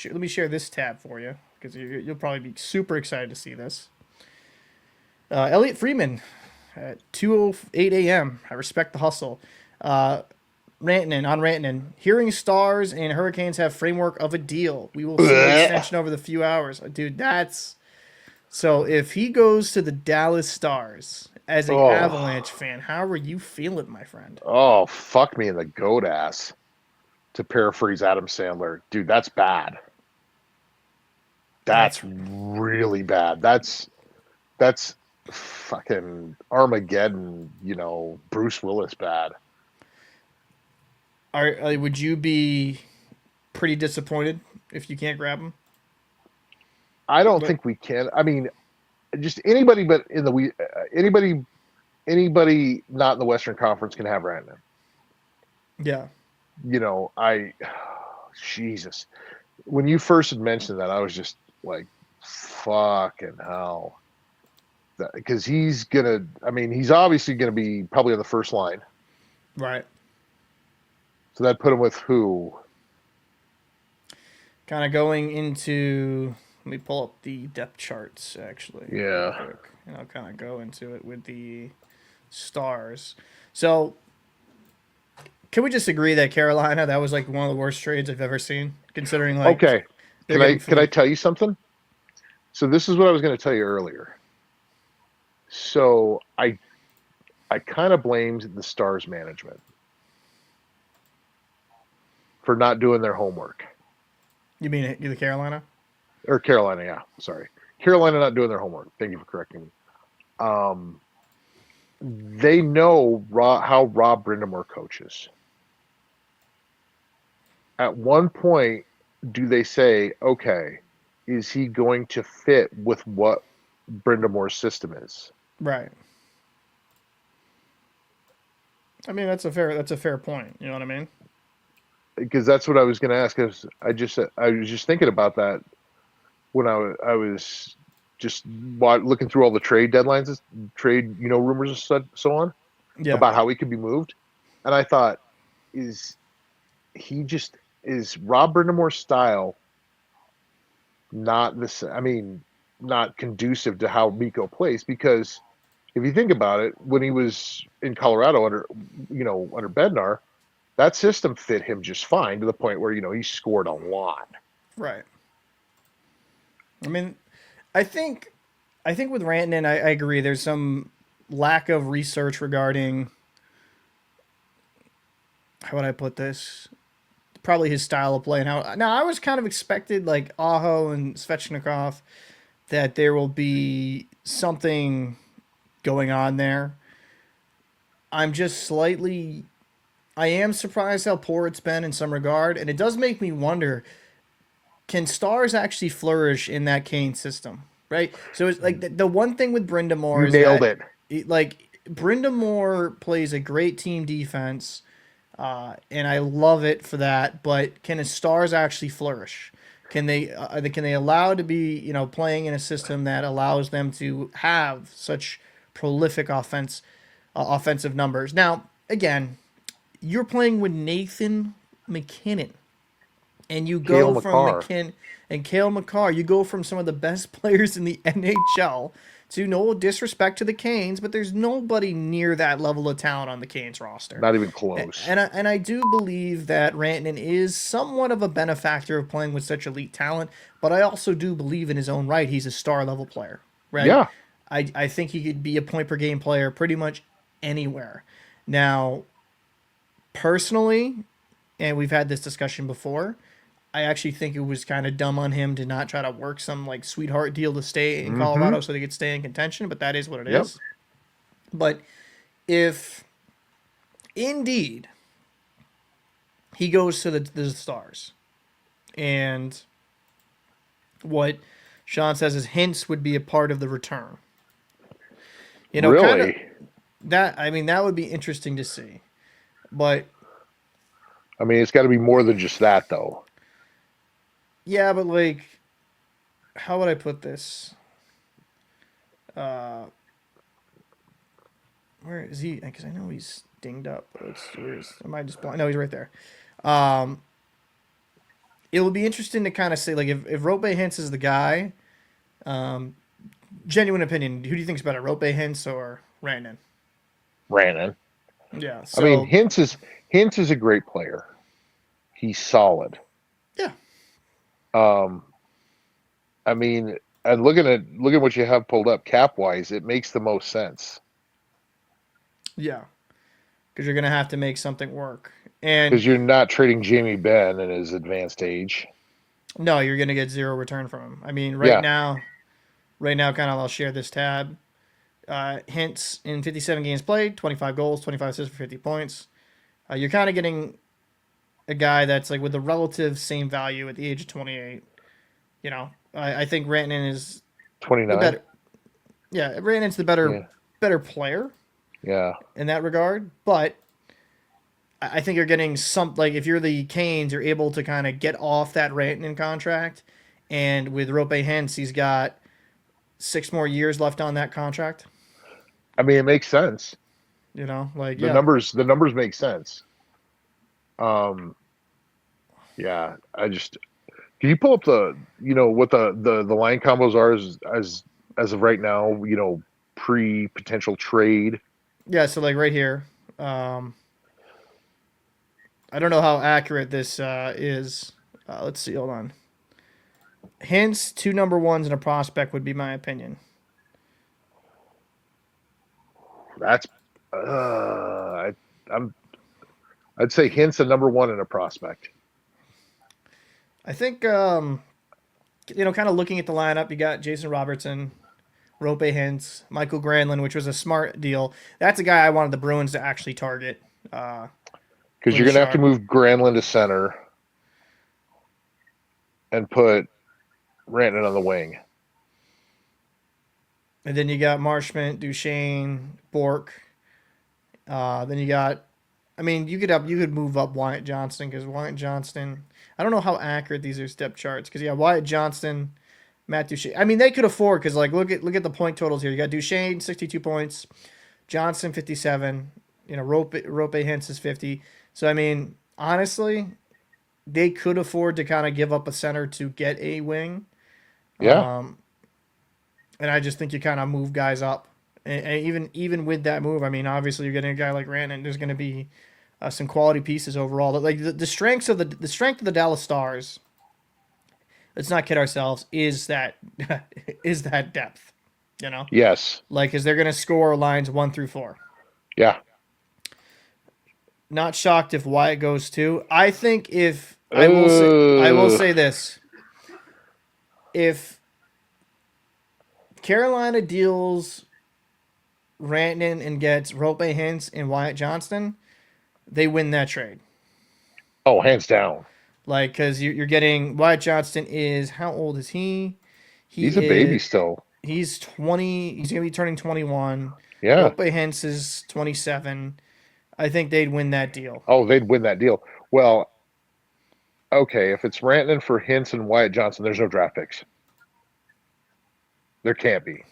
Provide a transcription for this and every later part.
let me share this tab for you because you'll probably be super excited to see this. Elliot Freeman at 2:08 a.m. I respect the hustle. Rantanen. Hearing stars and Hurricanes have framework of a deal. We will see Blech. extension over the few hours. Dude, that's so if he goes to the Dallas Stars as a Oh, Avalanche fan, how are you feeling, my friend? oh, fuck me in the goat ass. To paraphrase Adam Sandler, dude, that's bad. That's That's really bad. That's fucking Armageddon. Bruce Willis bad. would you be pretty disappointed if you can't grab him? I don't But think we can. I mean, just anybody, but in the we anybody not in the Western Conference can have Rantanen. yeah, I Jesus. When you first had mentioned that, I was just like, fucking hell. Because he's gonna. I mean, he's obviously gonna be probably on the first line. right. So that put him with who? Kind of going into. Let me pull up the depth charts actually, real Yeah. quick, and I'll kind of go into it with the Stars. So, can we just agree that Carolina, that was like one of the worst trades I've ever seen, considering like Okay. they're Can getting I can I from tell you something? So this is what I was going to tell you earlier. So I kind of blamed the Stars management for not doing their homework. you mean the Carolina? Or Carolina, yeah, sorry. Carolina not doing their homework. Thank you for correcting me. Um, they know how Rob Brindamore coaches. At one point, do they say, okay, is he going to fit with what Brindamore's system is? Right. I mean that's a fair point. You know what I mean? Because that's what I was going to ask. Because I was just thinking about that when I was just looking through all the trade deadlines, trade rumors and so on Yeah. about how he could be moved, and I thought, is he just is Rob Brindamore's style not this? I mean, not conducive to how Mikko plays because if you think about it, when he was in Colorado under Bednar, that system fit him just fine to the point where he scored a lot. Right. I mean, I think I think with Rantanen, I agree. There's some lack of research regarding how would I put this? Probably his style of play and how. Now I was kind of expected like Aho and Svechnikov that there will be something going on there. I'm just slightly. I am surprised how poor it's been in some regard, and it does make me wonder: can stars actually flourish in that Kane system? Right. So it's like the one thing with You Brindamore is nailed that, it. like Brindamore plays a great team defense, and I love it for that. But can the stars actually flourish? Can they allow to be playing in a system that allows them to have such prolific offensive numbers? Now, again, you're playing with Nathan McKinnon, and you Kale go from McCarr. McKinnon and Kale McCarr. You go from some of the best players in the NHL to no disrespect to the Canes, but there's nobody near that level of talent on the Canes roster. Not even close. And I do believe that Rantanen is somewhat of a benefactor of playing with such elite talent, but I also do believe in his own right he's a star level player, right? Yeah. I think he could be a point per game player pretty much anywhere. Now, personally, and we've had this discussion before, I actually think it was kind of dumb on him to not try to work some like sweetheart deal to stay in Mm-hmm. Colorado so they could stay in contention, but that is what it Yep. is. But if indeed he goes to the Stars and what Sean says is hints would be a part of the return. Kind of Really? that. I mean, that would be interesting to see. But I mean, it's got to be more than just that, though. yeah, but like, how would I put this? Uh, where is he? Because I know he's dinged up. But where's am I just blind? No, he's right there. Um, it will be interesting to kind of say like if Rope Hintz is the guy. Um, Genuine opinion. Who do you think is better, Rope Hintz or Rantanen? Rantanen. Yeah. I mean, So Hintz is a great player. He's solid. yeah, Um, I mean, and looking at what you have pulled up cap wise, it makes the most sense yeah, because you're gonna have to make something work. And because you're not trading Jamie Benn in his advanced age. no, you're gonna get zero return from him. I mean, Yeah, right now, kind of, I'll share this tab. Hints in 57 games played, 25 goals, 25 assists for 50 points. You're kind of getting a guy that's like with the relative same value at the age of 28. You know, I think Rantanen is the 29. better. Yeah, Rantanen's the Yeah, better player yeah, in that regard. But I think you're getting some like if you're the Canes, you're able to kind of get off that Rantanen contract, and with Rope Hintz, he's got 6 more years left on that contract. I mean, it makes sense. You know, like The yeah, numbers, the numbers make sense. Um, yeah, I just can you pull up what the line combos are as of right now, pre potential trade. yeah. So like right here, um, I don't know how accurate this is. Let's see. Hold on. Hintz, two number ones and a prospect would be my opinion. That's I, I'm I'd say Hint's a number one and a prospect. I think kind of looking at the lineup, you got Jason Robertson, Rope Hintz, Michael Granlund, which was a smart deal. That's a guy I wanted the Bruins to actually target uh, Because for you're the gonna have to Shark. move Granlund to center and put Rantanen on the wing. And then you got Marshman, Duchesne, Bork. Then you got, I mean, you could move up Wyatt Johnston because Wyatt Johnston. I don't know how accurate these are step charts because yeah, Wyatt Johnston, Matt Duchesne. I mean, they could afford because like look at the point totals here. You got Duchesne 62 points, Johnson 57. You know, Rope Hintz is 50. So I mean, honestly, they could afford to kind of give up a center to get a wing. Yeah, Um, and I just think you kind of move guys up. And even with that move, I mean, obviously you're getting a guy like Rantanen. There's going to be some quality pieces overall. Like the strengths of the strength of the Dallas Stars. Let's not kid ourselves. Is that is that depth? You know, yes, like because they're going to score lines 1 through 4. yeah. Not shocked if Wyatt goes too. I think if I will Uh, say this: if Carolina deals Rantanen and gets Rope Hintz and Wyatt Johnston, they win that trade. oh, hands down. Like, because you're getting Wyatt Johnston is how old is he? He He's a baby is still. he's 20. He's gonna be turning 21. Yeah. Rope Hintz is 27. I think they'd win that deal. Oh, they'd win that deal. Well, okay, if it's Rantanen for Hintz and Wyatt Johnson, there's no draft picks. There can't be.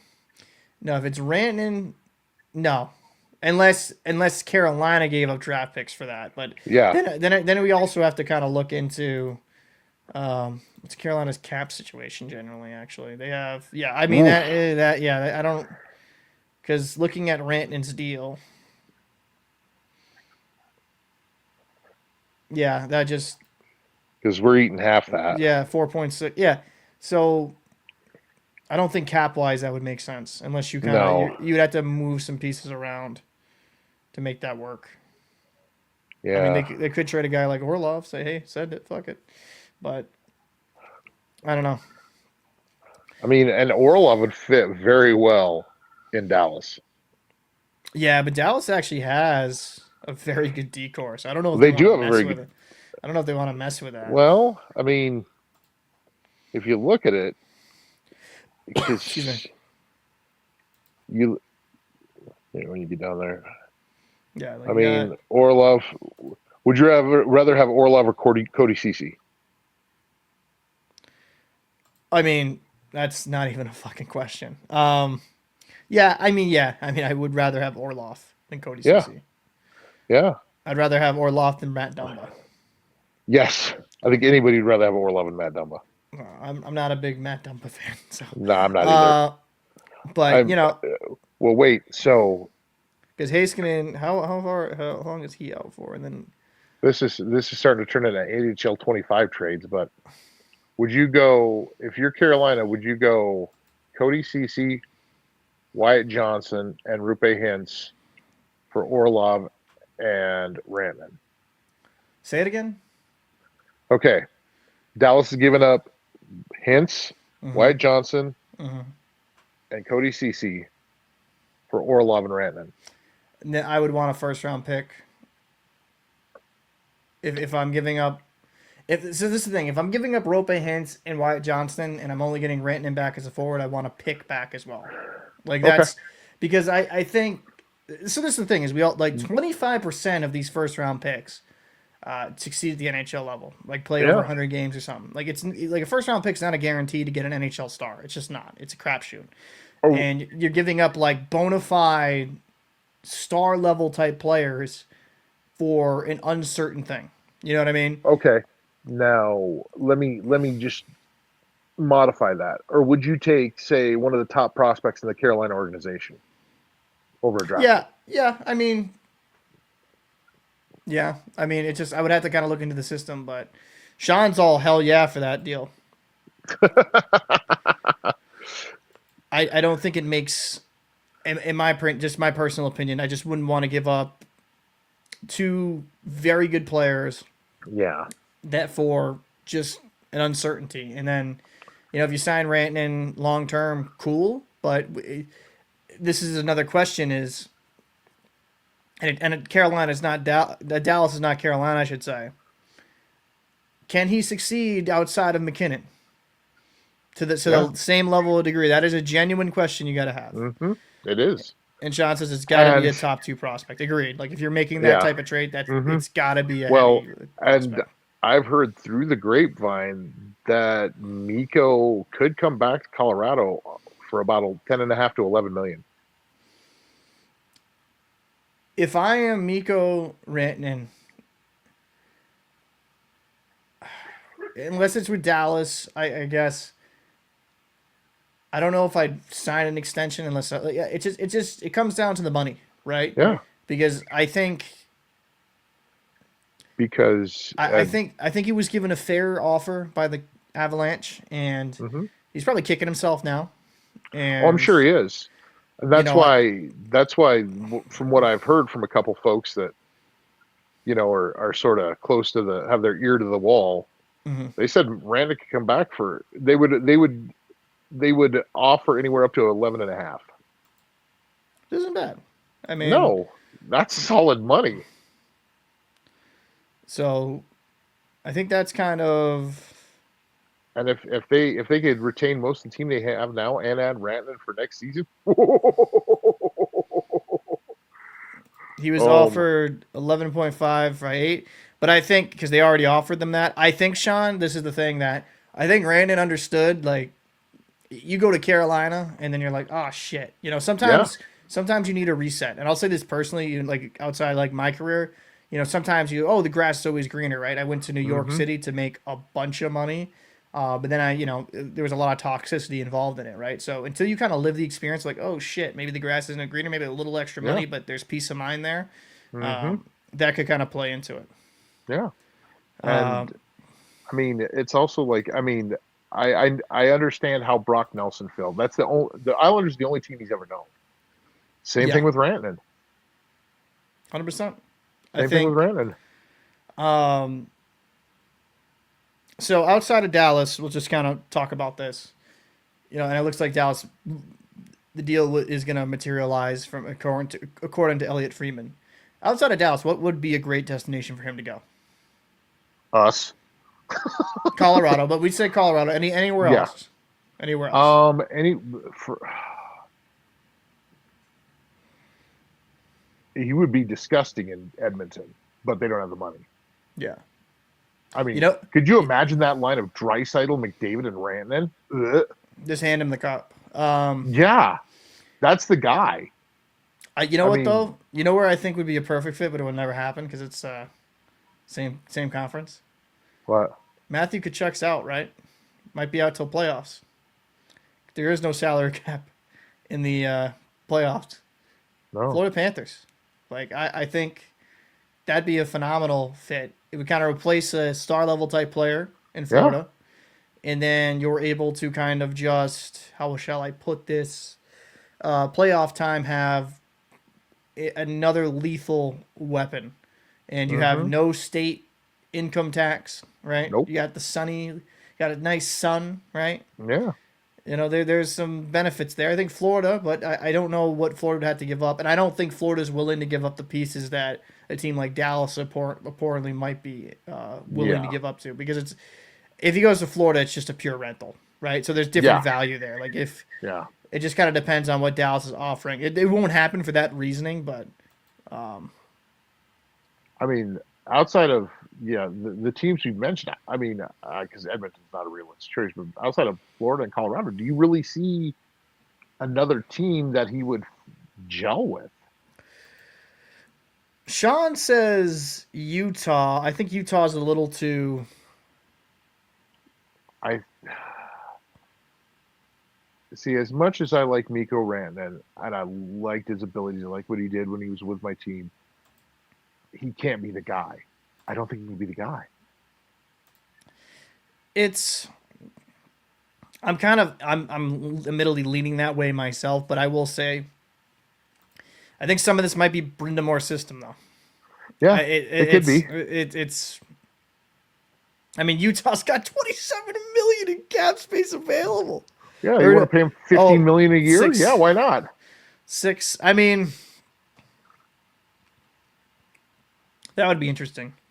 No, if it's Rantanen, no, unless Carolina gave up draft picks for that. But Yeah. then we also have to kind of look into what's Carolina's cap situation generally. Actually, they have yeah. I mean Oof. that yeah. I don't because looking at Rantanen's deal, yeah, that just Because we're eating half that. yeah 4.6 yeah. So I don't think cap wise that would make sense unless you kind of No. you'd have to move some pieces around to make that work. I mean, Yeah. they could trade a guy like Orlov, say, hey, send it, fuck it. But I don't know. I mean, and Orlov would fit very well in Dallas. Yeah, but Dallas actually has a very good D course. I don't know if they They want do to have a mess very with good. it. I don't know if they want to mess with that. Well, I mean, if you look at it, Excuse me. because you, when you get down there, Yeah, I like you got. mean, Orlov. Would you rather have Orlov or Cody Cece? I mean, that's not even a fucking question. Yeah. I mean, I would rather have Orlov than Cody Yeah. Cece. Yeah. I'd rather have Orlov than Matt Dumba. Yes. I think anybody would rather have Orlov and Matt Dumba. I'm not a big Matt Dumba fan, so. No, I'm not either. Uh, but I'm you know, well. Wait. So because Heiskanen, how long is he out for? And then this is starting to turn into NHL 25 trades. But would you go if you're Carolina? Would you go Cody Ceci, Wyatt Johnson, and Rupe Hintz for Orlov and Rantanen? say it again. Okay, Dallas has given up Hintz, Mm-hmm. Wyatt Johnson, Mm-hmm. and Cody Ceci for Orlov and Rantanen. And then I would want a first round pick if I'm giving up. If so, this is the thing. If I'm giving up Rope Hintz and Wyatt Johnston, and I'm only getting Rantanen back as a forward, I want to pick back as well. Like Okay. that's because I think so. This is the thing: is we all like 25% of these first round picks succeed at the NHL level, like play over Yeah. 100 games or something. Like it's like a first round pick's not a guarantee to get an NHL star. It's just not. It's a crapshoot, Oh, and you're giving up like bona fide star level type players for an uncertain thing. You know what I mean? okay. Now let me just modify that. Or would you take, say, one of the top prospects in the Carolina organization over a draft pick? Yeah, yeah. I mean, yeah. I mean, it's just I would have to kind of look into the system, but Sean's all hell yeah for that deal. I don't think it makes in my print just my personal opinion. I just wouldn't want to give up two very good players Yeah. that for just an uncertainty, and then if you sign Rantanen long term, cool. But this is another question: is and Carolina is not Dallas is not Carolina, I should say. Can he succeed outside of McKinnon to Yeah. the same level of degree? That is a genuine question you got to have. Mm-hmm. It is. And Sean says it's got to be a And top two prospect. Agreed. Like if you're making that yeah. type of trade, that Mm-hmm. it's got to be a Well, heavy and prospect. I've heard through the grapevine that Mikko could come back to Colorado for about 10.5 to 11 million. If I am Mikko Rantanen, unless it's with Dallas, I guess I don't know if I'd sign an extension unless yeah, it comes down to the money, right? Yeah. Because Because I think he was given a fair offer by the Avalanche, and mhm. he's probably kicking himself now. Oh, I'm And sure he is. And you that's know, why from what I've heard from a couple folks that are sort of close to the have their ear to the wall. mhm. They said Randa could come back for they would offer anywhere up to 11 and a half. This isn't bad. I mean, No, that's solid money. so I think that's kind of And if they could retain most of the team they have now and add Rantanen for next season, he was um, offered 11.5 by 8, but I think because they already offered them that, I think Sean, this is the thing that I think Randon understood. Like you go to Carolina and then you're like, oh shit. yeah, Sometimes you need a reset. And I'll say this personally, like outside like my career, sometimes the grass is always greener, right? I went to New York hmm, City to make a bunch of money. But then there was a lot of toxicity involved in it, right? So until you kind of live the experience, like, oh shit, maybe the grass isn't greener, maybe a little extra yeah, money, but there's peace of mind there. hmm, That could kind of play into it. yeah. And Um, I mean, it's also like I understand how Brock Nelson felt. That's the Islanders are the only team he's ever known. Same thing yeah, with Rantanen. 100%. I Same thing with think Rantanen. um, so. Outside of Dallas, we'll just kind of talk about this. And it looks like Dallas, the deal is going to materialize from according to Elliot Freeman. Outside of Dallas, what would be a great destination for him to go? Us. Colorado, but we'd say Colorado. Anywhere Yeah. else? Anywhere else? Any for he would be disgusting in Edmonton, but they don't have the money. Yeah. I You mean, know, could you imagine that line of Draisaitl, McDavid, and Rantanen? Ugh. just hand him the cup. Yeah, that's the guy. You know I what mean, though? You know where I think would be a perfect fit, but it would never happen because it's same conference. what? Matthew Kachuk's out, right? Might be out till playoffs. There is no salary cap in the playoffs. No. Florida Panthers. Like I think that'd be a phenomenal fit. It would kind of replace a star level type player in Yeah. Florida, and then you're able to kind of just how shall I put this? Playoff time have another lethal weapon, and you have Mm-hmm. no state income tax, right? Nope. You got the sunny, you got a nice sun, right? Yeah. There's some benefits there. I think Florida, but I don't know what Florida would have to give up, and I don't think Florida's willing to give up the pieces that a team like Dallas reportedly might be willing to Yeah. give up to, because it's if he goes to Florida, it's just a pure rental, right? So there's different Yeah. value there. Like if Yeah. it just kind of depends on what Dallas is offering. It won't happen for that reasoning, but I mean, outside of the teams you've mentioned, I mean, because Edmonton's not a realistic choice, but outside of Florida and Colorado, do you really see another team that he would gel with? Sean says Utah. I think Utah's a little too. I see. As much as I like Mikko Rantanen and I liked his abilities, I like what he did when he was with my team, he can't be the guy. I don't think he can be the guy. It's. I'm admittedly leaning that way myself, but I will say I think some of this might be Brenda Moore's system though. Yeah, it could be. It's. I mean, Utah's got 27 million in cap space available. Yeah, you want to pay him 15 million a year? Six. Yeah, why not? Six. I mean, that would be interesting.